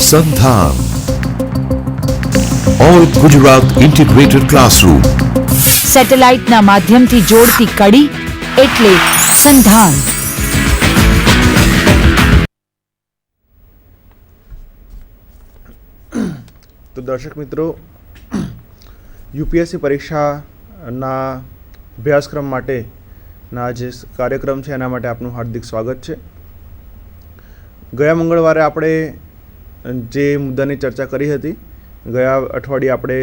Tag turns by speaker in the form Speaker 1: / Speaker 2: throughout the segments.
Speaker 1: સંધાન all Gujarat integrated classroom
Speaker 2: સેટેલાઇટના માધ્યમથી જોડતી કડી એટલે સંધાન.
Speaker 3: તો દર્શક મિત્રો, યુપીએસસી પરીક્ષાના અભ્યાસક્રમ માટેના જે કાર્યક્રમ છે એના માટે આપનું હાર્દિક સ્વાગત છે. ગયા મંગળવારે આપણે જે મુદ્દાની ચર્ચા કરી હતી, ગયા અઠવાડિયે આપણે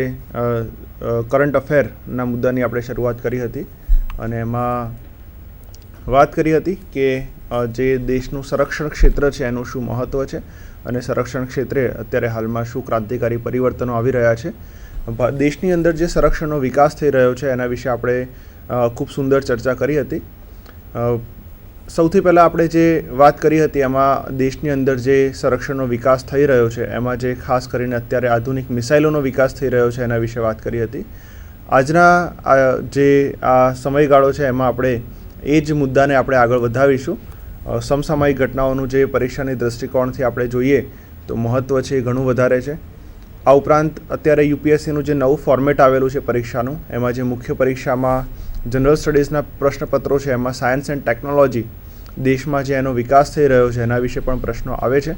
Speaker 3: કરંટ અફેરના મુદ્દાની આપણે શરૂઆત કરી હતી અને એમાં વાત કરી હતી કે જે દેશનું સંરક્ષણ ક્ષેત્ર છે એનું શું મહત્ત્વ છે અને સંરક્ષણ ક્ષેત્રે અત્યારે હાલમાં શું ક્રાંતિકારી પરિવર્તનો આવી રહ્યા છે. દેશની અંદર જે સંરક્ષણનો વિકાસ થઈ રહ્યો છે એના વિશે આપણે ખૂબ સુંદર ચર્ચા કરી હતી. સૌથી પહેલાં આપણે જે વાત કરી હતી એમાં દેશની અંદર જે સંરક્ષણનો વિકાસ થઈ રહ્યો છે એમાં જે ખાસ કરીને અત્યારે આધુનિક મિસાઇલોનો વિકાસ થઈ રહ્યો છે એના વિશે વાત કરી હતી. આજના જે આ સમયગાળો છે એમાં આપણે એ જ મુદ્દાને આપણે આગળ વધાવીશું. સમસામયિક ઘટનાઓનું જે પરીક્ષાની દૃષ્ટિકોણથી આપણે જોઈએ તો મહત્ત્વ છે એ ઘણું વધારે છે. આ ઉપરાંત અત્યારે યુપીએસસીનું જે નવું ફોર્મેટ આવેલું છે પરીક્ષાનું, એમાં જે મુખ્ય પરીક્ષામાં જનરલ સ્ટડીઝના પ્રશ્નપત્રો છે એમાં સાયન્સ એન્ડ ટેકનોલોજી દેશમાં જે એનો વિકાસ થઈ રહ્યો છે એના વિશે પણ પ્રશ્નો આવે છે.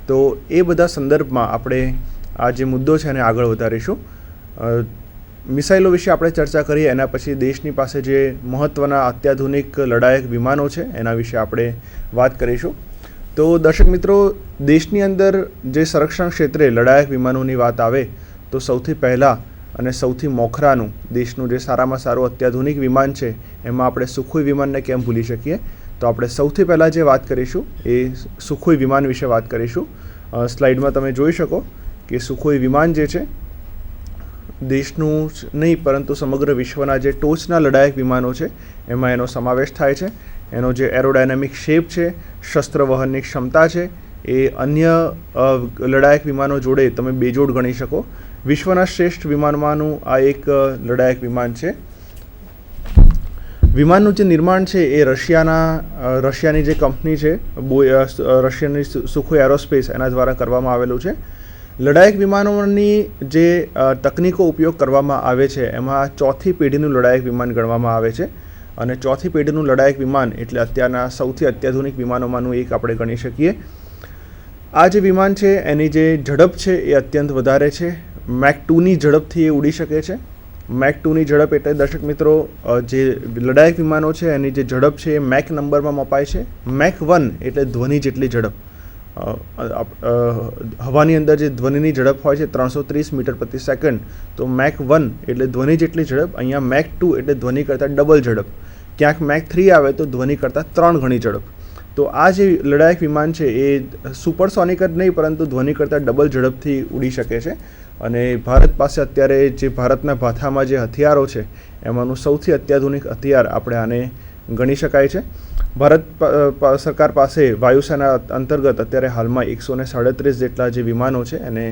Speaker 3: તો એ બધા સંદર્ભમાં આપણે આ જે મુદ્દો છે એને આગળ વધારીશું. મિસાઇલો વિશે આપણે ચર્ચા કરીએ એના પછી દેશની પાસે જે મહત્ત્વના અત્યાધુનિક લડાયક વિમાનો છે એના વિશે આપણે વાત કરીશું. તો દર્શક મિત્રો, દેશની અંદર જે સંરક્ષણ ક્ષેત્રે લડાયક વિમાનોની વાત આવે તો સૌથી પહેલાં અને સૌથી મોખરાનું દેશનું જે સારામાં સારું અત્યાધુનિક વિમાન છે એમાં આપણે સુખોઈ વિમાનને કેમ ભૂલી શકીએ. તો આપણે સૌથી પહેલાં જે વાત કરીશું એ સુખોઈ વિમાન વિશે વાત કરીશું. સ્લાઇડમાં તમે જોઈ શકો કે સુખોઈ વિમાન જે છે દેશનું નહીં પરંતુ સમગ્ર વિશ્વના જે ટોચના લડાયક વિમાનો છે એમાં એનો સમાવેશ થાય છે. એનો જે એરોડાયનેમિક શેપ છે, શસ્ત્ર વહનની ક્ષમતા છે, એ અન્ય લડાયક વિમાનો જોડે તમે બેજોડ ગણી શકો. વિશ્વના શ્રેષ્ઠ વિમાનમાંનું આ એક લડાયક વિમાન છે. વિમાનનું જે નિર્માણ છે એ રશિયાની જે કંપની છે રશિયાની સુખોઈ એરોસ્પેસ એના દ્વારા કરવામાં આવેલું છે. લડાયક વિમાનોની જે તકનીકો ઉપયોગ કરવામાં આવે છે એમાં ચોથી પેઢીનું લડાયક વિમાન ગણવામાં આવે છે અને ચોથી પેઢીનું લડાયક વિમાન એટલે અત્યારના સૌથી અત્યાધુનિક વિમાનોમાંનું એક આપણે ગણી શકીએ. આ જે વિમાન છે એની જે ઝડપ છે એ અત્યંત વધારે છે. મેક 2ની ઝડપથી એ ઉડી શકે છે. મેક 2ની ઝડપ એટલે દર્શક મિત્રો, જે લડાયક વિમાનો છે એની જે ઝડપ છે એ મેક નંબરમાં મપાય છે. મેક 1 એટલે ધ્વનિ જેટલી ઝડપ. હવાની અંદર જે ધ્વનિની ઝડપ હોય છે 330 મીટર પ્રતિ સેકન્ડ, તો મેક 1 એટલે ધ્વનિ જેટલી ઝડપ. અહીંયા મેક 2 એટલે ધ્વનિ કરતાં ડબલ ઝડપ. ક્યાંક મેક 3 આવે તો ધ્વનિ કરતાં 3 ગણી ઝડપ. તો આ જે લડાયક વિમાન છે એ સુપરસોનિક જ નહીં પરંતુ ધ્વનિ કરતાં ડબલ ઝડપથી ઉડી શકે છે. અને ભારત પાસે અત્યારે જે ભારતના ભાથામાં જે હથિયારો છે એમાંનું સૌથી અત્યાધુનિક હથિયાર આપણે આને ગણી શકાય છે. ભારત સરકાર પાસે વાયુસેના અંતર્ગત અત્યારે હાલમાં 137 જેટલા જે વિમાનો છે એને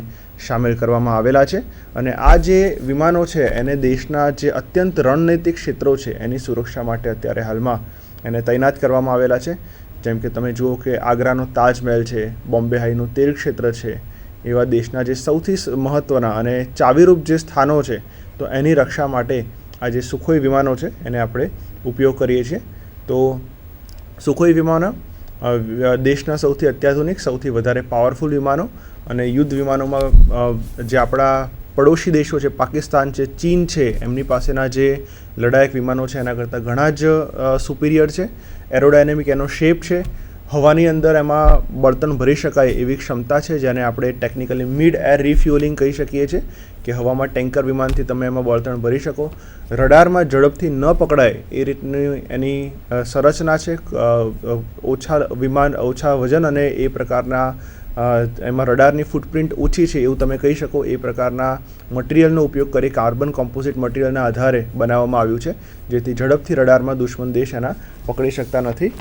Speaker 3: સામેલ કરવામાં આવેલા છે. અને આ જે વિમાનો છે એને દેશના જે અત્યંત રણનૈતિક ક્ષેત્રો છે એની સુરક્ષા માટે અત્યારે હાલમાં એને તૈનાત કરવામાં આવેલા છે. જેમ કે તમે જુઓ કે આગ્રાનો તાજમહેલ છે, બોમ્બે હાઈનું તેલ ક્ષેત્ર છે, એવા દેશના જે સૌથી મહત્ત્વના અને ચાવીરૂપ જે સ્થાનો છે તો એની રક્ષા માટે આ જે સુખોઈ વિમાનો છે એને આપણે ઉપયોગ કરીએ છીએ. તો સુખોઈ વિમાનો દેશના સૌથી અત્યાધુનિક, સૌથી વધારે પાવરફુલ વિમાનો અને યુદ્ધ વિમાનોમાં જે આપણા પડોશી દેશો છે, પાકિસ્તાન છે, ચીન છે, એમની પાસેના જે લડાયક વિમાનો છે એના કરતાં ઘણા જ સુપિરિયર છે. એરોડાયનેમિક એનો શેપ છે. હવાની અંદર એમાં બળતણ ભરી શકાય એવી ક્ષમતા છે જેને આપણે ટેકનિકલી મિડ એર રિફ્યુઅલિંગ કહી શકીએ છીએ કે હવામાં ટેન્કર વિમાનથી તમે એમાં બળતણ ભરી શકો. રડારમાં ઝડપથી ન પકડાય એ રીતની એની સંરચના છે. ઓછા વજન અને એ પ્રકારના એમાં રડારની ફૂટપ્રિન્ટ ઓછી છે એવું તમે કહી શકો. એ પ્રકારના મટીરિયલનો ઉપયોગ કરી કાર્બન કોમ્પોઝિટ મટીરિયલના આધારે બનાવવામાં આવ્યું છે જેથી ઝડપથી રડારમાં દુશ્મન દેશ એના પકડી શકતા નથી.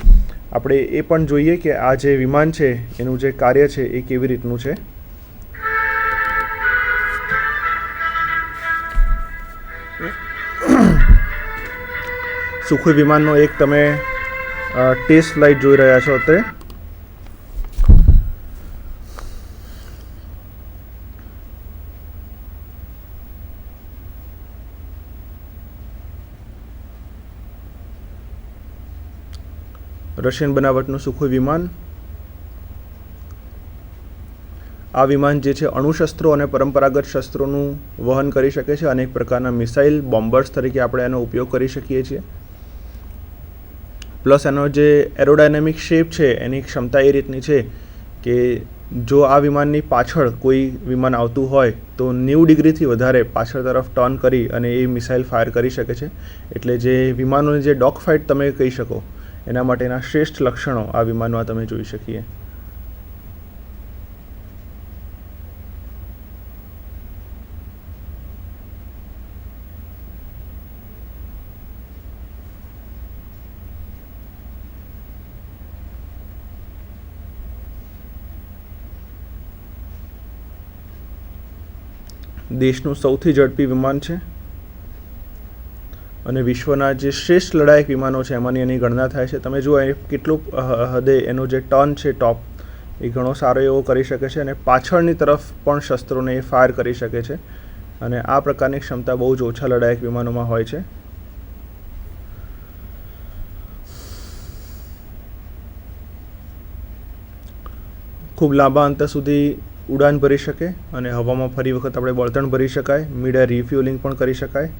Speaker 3: આપણે એ પણ જોઈએ કે આ જે વિમાન છે એનું જે કાર્ય છે એ કેવી રીતનું છે. સુખોઈ વિમાનનો એક તમે ટેસ્ટ ફ્લાઇટ જોઈ રહ્યા છો અત્યારે. રશિયન બનાવટનું સુખોઈ વિમાન. આ વિમાન જે છે અણુશસ્ત્રો અને પરંપરાગત શસ્ત્રોનું વહન કરી શકે છે. અનેક પ્રકારના મિસાઇલ બોમ્બર્સ તરીકે આપણે એનો ઉપયોગ કરી શકીએ છીએ. પ્લસ એનો જે એરોડાયનેમિક શેપ છે એની ક્ષમતા એ રીતની છે કે જો આ વિમાનની પાછળ કોઈ વિમાન આવતું હોય તો 90 ડિગ્રીથી વધારે પાછળ તરફ ટર્ન કરી અને એ મિસાઇલ ફાયર કરી શકે છે. એટલે જે વિમાનોની જે ડોગ ફાઇટ તમે કહી શકો એના માટેના શ્રેષ્ઠ લક્ષણો આ વિમાનમાં તમે જોઈ શકીએ. દેશનું સૌથી ઝડપી વિમાન છે અને વિશ્વના જે શ્રેષ્ઠ લડાયક વિમાનો છે એમાંની એની ગણના થાય છે. તમે જુઓ એ કેટલું હદે એનો જે ટર્ન છે ટોપ એ ઘણો સારો એવો કરી શકે છે અને પાછળની તરફ પણ શસ્ત્રોને એ ફાયર કરી શકે છે અને આ પ્રકારની ક્ષમતા બહુ જ ઓછા લડાયક વિમાનોમાં હોય છે. ખૂબ લાંબા અંતર સુધી ઉડાન ભરી શકે અને હવામાં ફરી વખત આપણે બળતણ ભરી શકાય. મિડ એર રિફ્યુલિંગ પણ કરી શકાય.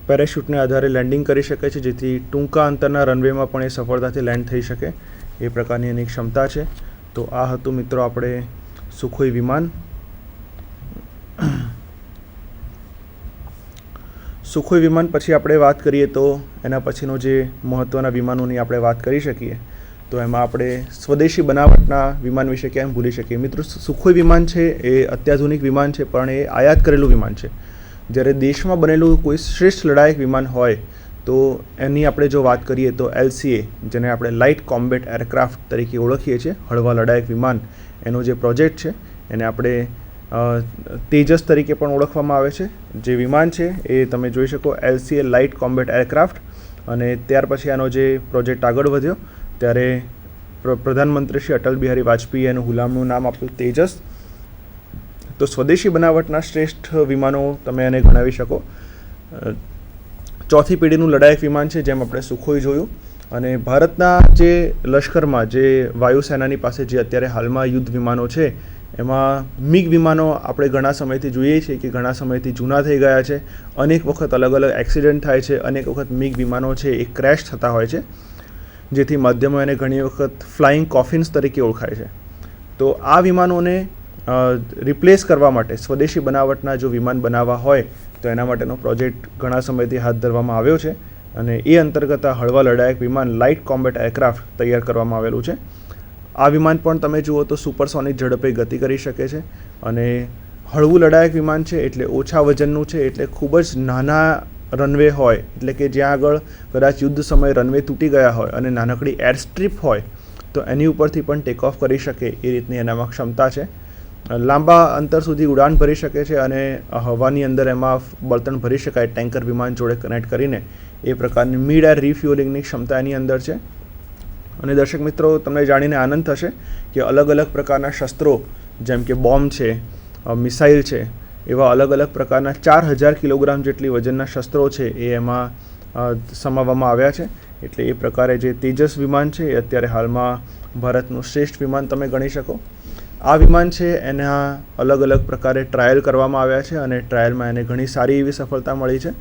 Speaker 3: પેરાશૂટને આધારે લેન્ડિંગ કરી શકે છે જેથી ટૂંકા અંતરના રનવેમાં પણ એ સફળતાથી લેન્ડ થઈ શકે એ પ્રકારની એની ક્ષમતા છે. તો આ હતું મિત્રો આપણે સુખોઈ વિમાન. સુખોઈ વિમાન પછી આપણે વાત કરીએ તો એના પછીનો જે મહત્ત્વના વિમાનોની આપણે વાત કરી શકીએ તો એમાં આપણે સ્વદેશી બનાવટના વિમાન વિશે કેમ ભૂલી શકીએ. મિત્રો સુખોઈ વિમાન છે એ અત્યાધુનિક વિમાન છે પણ એ આયાત કરેલું વિમાન છે. જ્યારે દેશમાં બનેલું કોઈ શ્રેષ્ઠ લડાયક વિમાન હોય તો એની આપણે જો વાત કરીએ તો LCA જેને આપણે લાઇટ કોમ્બેટ એરક્રાફ્ટ તરીકે ઓળખીએ છીએ, હળવા લડાયક વિમાન, એનો જે પ્રોજેક્ટ છે એને આપણે તેજસ તરીકે પણ ઓળખવામાં આવે છે. જે વિમાન છે એ તમે જોઈ શકો LCA લાઇટ કોમ્બેટ એરક્રાફ્ટ. અને ત્યાર પછી આનો જે પ્રોજેક્ટ આગળ વધ્યો ત્યારે પ્રધાનમંત્રી શ્રી અટલ બિહારી વાજપેયીએ એનું ગુલામનું નામ આપ્યું તેજસ. તો સ્વદેશી બનાવટના શ્રેષ્ઠ વિમાનો તમે એને ગણાવી શકો. ચોથી પેઢીનું લડાયક વિમાન છે જેમ આપણે સુખોઈ જોયું. અને ભારતના જે લશ્કરમાં જે વાયુસેનાની પાસે જે અત્યારે હાલમાં યુદ્ધ વિમાનો છે એમાં મિગ વિમાનો આપણે ઘણા સમયથી જોઈએ છીએ કે ઘણા સમયથી જૂના થઈ ગયા છે. અનેક વખત અલગ અલગ એક્સિડન્ટ થાય છે. અનેક વખત મિગ વિમાનો છે એ ક્રેશ થતા હોય છે જેથી માધ્યમો એને ઘણી વખત ફ્લાઇંગ કોફિન્સ તરીકે ઓળખાય છે. તો આ વિમાનોને રિપ્લેસ કરવા માટે સ્વદેશી બનાવટના જો વિમાન બનાવવા હોય તો એના માટેનો પ્રોજેક્ટ ઘણા સમયથી હાથ ધરવામાં આવ્યો છે અને એ અંતર્ગત આ હળવા લડાયક વિમાન લાઇટ કોમ્બેટ એરક્રાફ્ટ તૈયાર કરવામાં આવેલું છે. આ વિમાન પણ તમે જુઓ તો સુપરસોનિક ઝડપે ગતિ કરી શકે છે અને હળવું લડાયક વિમાન છે એટલે ઓછા વજનનું છે એટલે ખૂબ જ નાના રનવે હોય એટલે કે જ્યાં આગળ કદાચ યુદ્ધ સમયે રનવે તૂટી ગયા હોય અને નાનકડી એર સ્ટ્રીપ હોય તો એની ઉપરથી પણ ટેક ઓફ કરી શકે એ રીતની એનામાં ક્ષમતા છે. લાંબા અંતર સુધી ઉડાન ભરી શકે છે અને હવાની અંદર એમાં બળતણ ભરી શકાય ટેન્કર વિમાન જોડે કનેક્ટ કરીને એ પ્રકારની મિડ એર રિફ્યુલિંગની ક્ષમતા એની અંદર છે. અને દર્શક મિત્રો તમને જાણીને આનંદ થશે કે અલગ અલગ પ્રકારના શસ્ત્રો જેમ કે બોમ્બ છે, મિસાઇલ છે, એવા અલગ અલગ પ્રકારના 4000 કિલોગ્રામ જેટલી વજનના શસ્ત્રો છે એ એમાં સમાવવામાં આવ્યા છે. એટલે એ પ્રકારે જે તેજસ વિમાન છે એ અત્યારે હાલમાં ભારતનું શ્રેષ્ઠ વિમાન તમે ગણી શકો. આ વિમાન છે એના અલગ અલગ પ્રકારે ટ્રાયલ કરવામાં આવ્યા છે અને ટ્રાયલમાં એને ઘણી સારી એવી સફળતા મળી છે.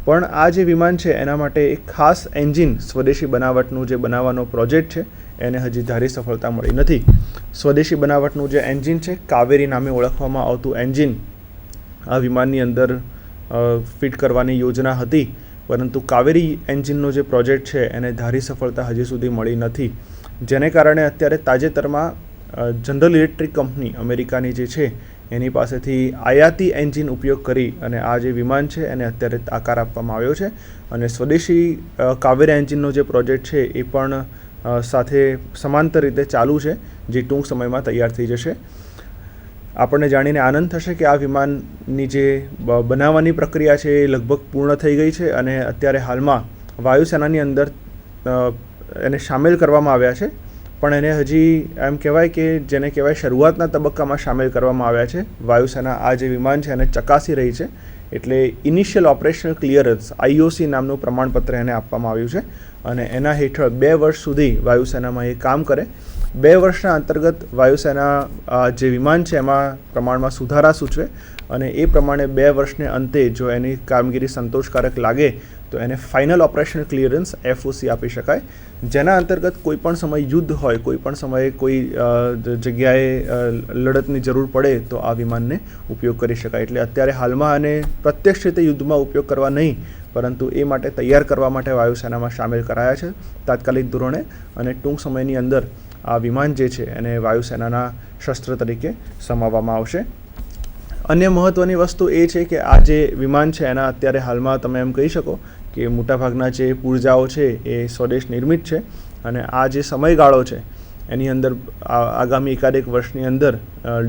Speaker 3: પણ આ જે વિમાન છે એના માટે એક ખાસ એન્જિન સ્વદેશી બનાવટનું જે બનાવવાનો પ્રોજેક્ટ છે એને હજી ધારી સફળતા મળી નથી. સ્વદેશી બનાવટનું જે એન્જિન છે કાવેરી નામે ઓળખવામાં આવતું એન્જિન આ વિમાનની અંદર ફિટ કરવાની યોજના હતી, પરંતુ કાવેરી એન્જિનનો જે પ્રોજેક્ટ છે એને ધારી સફળતા હજી સુધી મળી નથી, જેને કારણે અત્યારે તાજેતરમાં જનરલ ઇલેક્ટ્રિક કંપની અમેરિકાની જે છે એની પાસેથી આયાતી એન્જિન ઉપયોગ કરી અને આ જે વિમાન છે એને અત્યારે આકાર આપવામાં આવ્યો છે અને સ્વદેશી કાવેરી એન્જિનનો જે પ્રોજેક્ટ છે એ પણ સાથે સમાંતર રીતે ચાલુ છે, જે ટૂંક સમયમાં તૈયાર થઈ જશે. આપણને જાણીને આનંદ થશે કે આ વિમાનની જે બનાવવાની પ્રક્રિયા છે એ લગભગ પૂર્ણ થઈ ગઈ છે અને અત્યારે હાલમાં વાયુસેનાની અંદર એને સામેલ કરવામાં આવ્યા છે, પણ એને હજી એમ કહેવાય કે જેને કહેવાય શરૂઆતના તબક્કામાં સામેલ કરવામાં આવ્યા છે. વાયુસેના આ જે વિમાન છે એને ચકાસી રહી છે, એટલે ઇનિશિયલ ઓપરેશનલ ક્લિયરન્સ IOC નામનું પ્રમાણપત્ર એને આપવામાં આવ્યું છે અને એના હેઠળ 2 વર્ષ સુધી વાયુસેનામાં એ કામ કરે. 2 વર્ષના અંતર્ગત વાયુસેના જે વિમાન છે એમાં પ્રમાણમાં સુધારા સૂચવે અને એ પ્રમાણે 2 વર્ષને અંતે જો એની કામગીરી સંતોષકારક લાગે તો એને ફાઇનલ ઓપરેશનલ ક્લિયરન્સ FOC આપી શકાય, જેના અંતર્ગત કોઈપણ સમય યુદ્ધ હોય, કોઈપણ સમયે કોઈ જગ્યાએ લડતની જરૂર પડે તો આ વિમાનને ઉપયોગ કરી શકાય. એટલે અત્યારે હાલમાં આને પ્રત્યક્ષ રીતે યુદ્ધમાં ઉપયોગ કરવા નહીં, પરંતુ એ માટે તૈયાર કરવા માટે વાયુસેનામાં સામેલ કરાયા છે તાત્કાલિક ધોરણે અને ટૂંક સમયની અંદર આ વિમાન જે છે એને વાયુસેનાના શસ્ત્ર તરીકે સમાવવામાં આવશે. અન્ય મહત્ત્વની વસ્તુ એ છે કે આ જે વિમાન છે એના અત્યારે હાલમાં તમે એમ કહી શકો કે મોટાભાગના જે પુર્જાઓ છે એ સ્વદેશ નિર્મિત છે અને આ જે સમયગાળો છે એની અંદર આગામી એકાદેક વર્ષની અંદર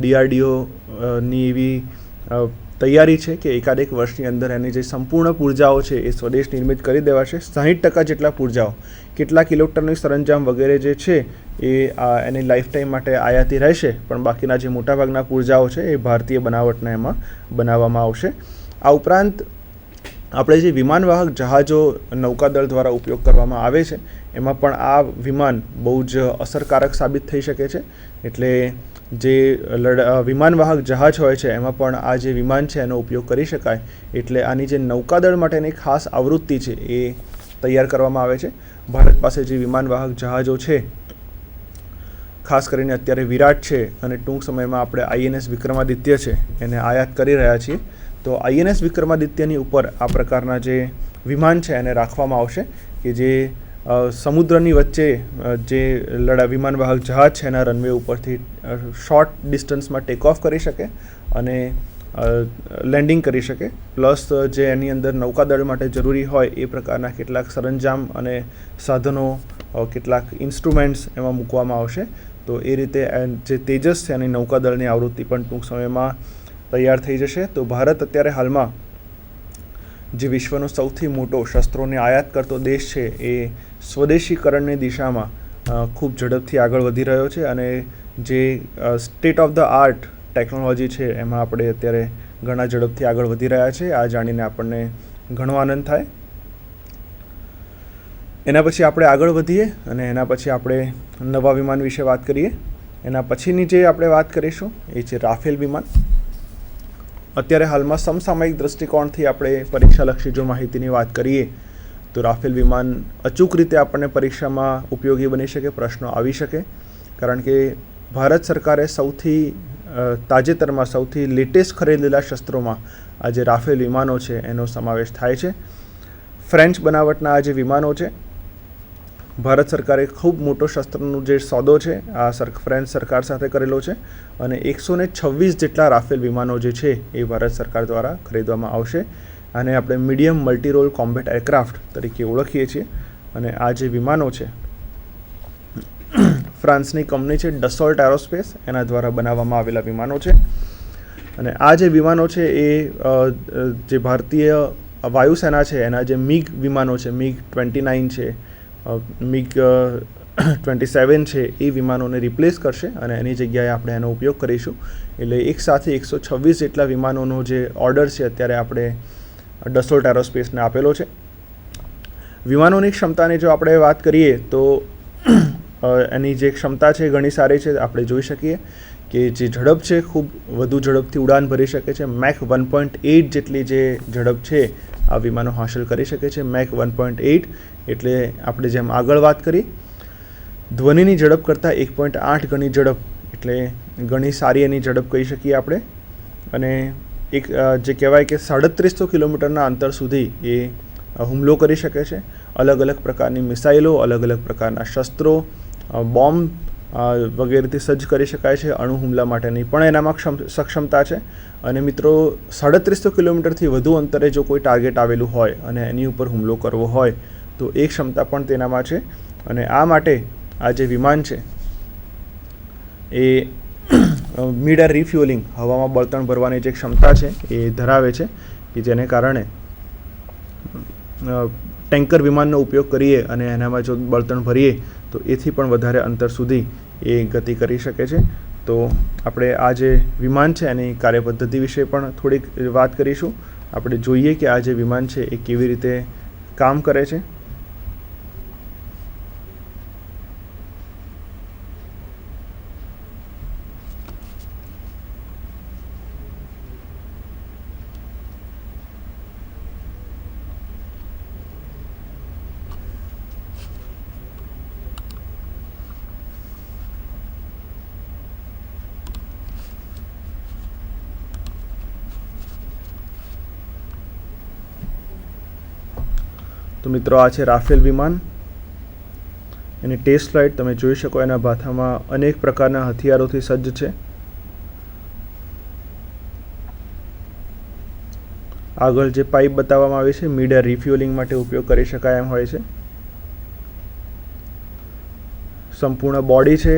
Speaker 3: DRDOની એવી તૈયારી છે કે એકાદેક વર્ષની અંદર એની જે સંપૂર્ણ પુર્જાઓ છે એ સ્વદેશ નિર્મિત કરી દેવાશે. 60% જેટલા પુર્જાઓ, કેટલાક ઇલેક્ટ્રોનિક સરંજામ વગેરે જે છે એ એની લાઈફ ટાઈમ માટે આયાતી રહેશે, પણ બાકીના જે મોટાભાગના પુર્જાઓ છે એ ભારતીય બનાવટના એમાં બનાવવામાં આવશે. આ ઉપરાંત આપણે જે વિમાનવાહક જહાજો નૌકાદળ દ્વારા ઉપયોગ કરવામાં આવે છે એમાં પણ આ વિમાન બહુ જ અસરકારક સાબિત થઈ શકે છે. એટલે જે વિમાનવાહક જહાજ હોય છે એમાં પણ આ જે વિમાન છે એનો ઉપયોગ કરી શકાય. એટલે આની જે નૌકાદળ માટેની ખાસ આવૃત્તિ છે એ તૈયાર કરવામાં આવે છે. ભારત પાસે જે વિમાનવાહક જહાજો છે, ખાસ કરીને અત્યારે વિરાટ છે અને ટૂંક સમયમાં આપણે INS વિક્રમાદિત્ય છે એને આયાત કરી રહ્યા છીએ, તો INS વિક્રમાદિત્યની ઉપર આ પ્રકારના જે વિમાન છે એને રાખવામાં આવશે કે જે સમુદ્રની વચ્ચે જે વિમાનવાહક જહાજ છે એના રનવે ઉપરથી શોર્ટ ડિસ્ટન્સમાં ટેક ઓફ કરી શકે અને લેન્ડિંગ કરી શકે, પ્લસ જે એની અંદર નૌકાદળ માટે જરૂરી હોય એ પ્રકારના કેટલાક સરંજામ અને સાધનો, કેટલાક ઇન્સ્ટ્રુમેન્ટ્સ એમાં મૂકવામાં આવશે. તો એ રીતે જે તેજસ છે એની નૌકાદળની આવૃત્તિ પણ ટૂંક સમયમાં તૈયાર થઈ જશે. તો ભારત અત્યારે હાલમાં જે વિશ્વનો સૌથી મોટો શસ્ત્રોની આયાત કરતો દેશ છે એ સ્વદેશીકરણની દિશામાં ખૂબ ઝડપથી આગળ વધી રહ્યો છે અને જે state of the art technology છે એમાં આપણે અત્યારે ઘણા ઝડપથી આગળ વધી રહ્યા છે. આ જાણીને આપણને ઘણો આનંદ થાય. એના પછી આપણે આગળ વધીએ અને એના પછી આપણે નવા વિમાન વિશે વાત કરીએ. એના પછીની જે આપણે વાત કરીશું એ છે રાફેલ વિમાન. અત્યારે હાલમાં સમસામયિક દૃષ્ટિકોણથી આપણે પરીક્ષાલક્ષી જો માહિતીની વાત કરીએ તો રાફેલ વિમાન અચૂક રીતે આપણને પરીક્ષામાં ઉપયોગી બની શકે, પ્રશ્નો આવી શકે, કારણ કે ભારત સરકારે તાજેતરમાં સૌથી લેટેસ્ટ ખરીદેલા શસ્ત્રોમાં આ જે રાફેલ વિમાનો છે એનો સમાવેશ થાય છે. ફ્રેન્ચ બનાવટના આ જે વિમાનો છે, ભારત સરકારે ખૂબ મોટો શસ્ત્રનો જે સોદો છે આ ફ્રેન્ચ સરકાર સાથે કરેલો છે અને 126 જેટલા રાફેલ વિમાનો જે છે એ ભારત સરકાર દ્વારા ખરીદવામાં આવશે. આને આપણે મીડિયમ મલ્ટીરોલ કોમ્બેટ એરક્રાફ્ટ તરીકે ઓળખીએ છીએ અને આ જે વિમાનો છે ફ્રાન્સની કંપની છે ડસોલ્ટ એરોસ્પેસ એના દ્વારા બનાવવામાં આવેલા વિમાનો છે. અને આ જે વિમાનો છે એ જે ભારતીય વાયુસેના છે એના જે MiG વિમાનો છે, MiG-29 છે, MiG-27 છે, એ વિમાનોને રિપ્લેસ કરશે અને એની જગ્યાએ આપણે એનો ઉપયોગ કરીશું. એટલે એક સાથે 126 જેટલા વિમાનોનો જે ઓર્ડર છે અત્યારે આપણે ડસોલ્ટ એરોસ્પેસને આપેલો છે. વિમાનોની ક્ષમતાની જો આપણે વાત કરીએ તો એની જે ક્ષમતા છે ઘણી સારી છે. આપણે જોઈ શકીએ કે જે ઝડપ છે ખૂબ વધુ ઝડપથી ઉડાન ભરી શકે છે. મેક 1.8 જેટલી જે ઝડપ છે આ વિમાનો હાંસલ કરી શકે છે. મેક 1.8 એટલે આપણે જેમ આગળ વાત કરી ધ્વનિની ઝડપ કરતાં 1.8 ગણી ઝડપ, એટલે ઘણી સારી એની ઝડપ કહી શકીએ આપણે. અને જે કહેવાય કે 3700 કિલોમીટરના અંતર સુધી એ હુમલો કરી શકે છે. અલગ અલગ પ્રકારની મિસાઇલો, અલગ અલગ પ્રકારના શસ્ત્રો, બોમ્બ વગેરેથી સજ્જ કરી શકાય છે. અણુ હુમલા માટેની પણ એનામાં સક્ષમતા છે. અને મિત્રો 3700 કિલોમીટરથી વધુ અંતરે જો કોઈ ટાર્ગેટ આવેલું હોય અને એની ઉપર હુમલો કરવો હોય તો એ ક્ષમતા પણ તેનામાં છે. અને આ માટે આ જે વિમાન છે એ મિડ એર રિફ્યુઅલિંગ, હવામાં બળતણ ભરવાની જે ક્ષમતા છે એ ધરાવે છે, કે જેને કારણે ટેન્કર વિમાનનો ઉપયોગ કરીએ અને એનામાં જો બળતણ ભરીએ તો એથી પણ વધારે અંતર સુધી એ ગતિ કરી શકે છે. તો આપણે આ જે વિમાન છે એની કાર્યપદ્ધતિ વિશે પણ થોડીક વાત કરીશું. આપણે જોઈએ કે આ જે વિમાન છે એ કેવી રીતે કામ કરે છે. તો મિત્રો આ છે રાફેલ વિમાન. એની ટેસ્ટ ફ્લાઇટ તમે જોઈ શકો, એના ભાથામાં અનેક પ્રકારના હથિયારોથી સજ્જ છે. આગળ જે પાઇપ બતાવવામાં આવી છે મિડ એર રિફ્યુઅલિંગ માટે ઉપયોગ કરી શકાય એમ હોય છે. સંપૂર્ણ બોડી છે,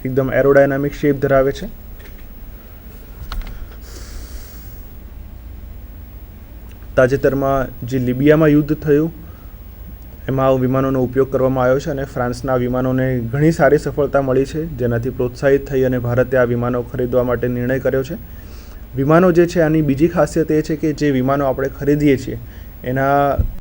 Speaker 3: એકદમ એરોડાયનામિક શેપ ધરાવે છે. તાજેતરમાં જે લિબિયામાં યુદ્ધ થયું એમાં વિમાનોનો ઉપયોગ કરવામાં આવ્યો છે અને ફ્રાન્સના વિમાનોને ઘણી સારી સફળતા મળી છે, જેનાથી પ્રોત્સાહિત થઈ અને ભારતે આ વિમાનો ખરીદવા માટે નિર્ણય કર્યો છે. વિમાનો જે છે આની બીજી ખાસિયત એ છે કે જે વિમાનો આપણે ખરીદીએ છીએ એના